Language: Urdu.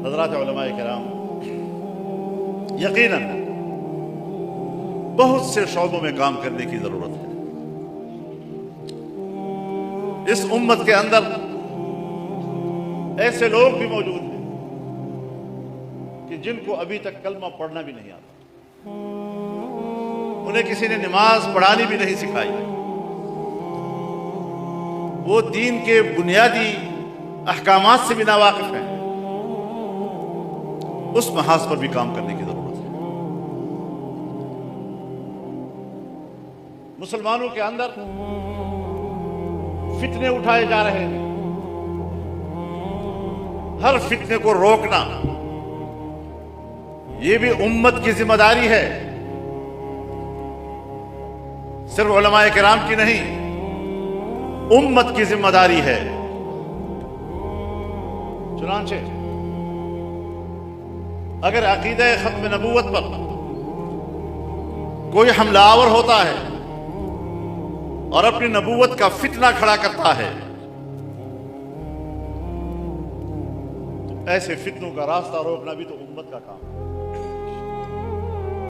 حضرات علماء کرام، یقیناً بہت سے شعبوں میں کام کرنے کی ضرورت ہے۔ اس امت کے اندر ایسے لوگ بھی موجود ہیں کہ جن کو ابھی تک کلمہ پڑھنا بھی نہیں آتا، انہیں کسی نے نماز پڑھانی بھی نہیں سکھائی، وہ دین کے بنیادی احکامات سے بھی ناواقف ہیں۔ اس محاذ پر بھی کام کرنے کی ضرورت ہے۔ مسلمانوں کے اندر فتنے اٹھائے جا رہے ہیں، ہر فتنے کو روکنا یہ بھی امت کی ذمہ داری ہے، صرف علماء کرام کی نہیں، امت کی ذمہ داری ہے۔ چنانچہ اگر عقیدہ ختم نبوت پر کوئی حملہ آور ہوتا ہے اور اپنی نبوت کا فتنہ کھڑا کرتا ہے تو ایسے فتنوں کا راستہ روکنا بھی تو امت کا کام ہے۔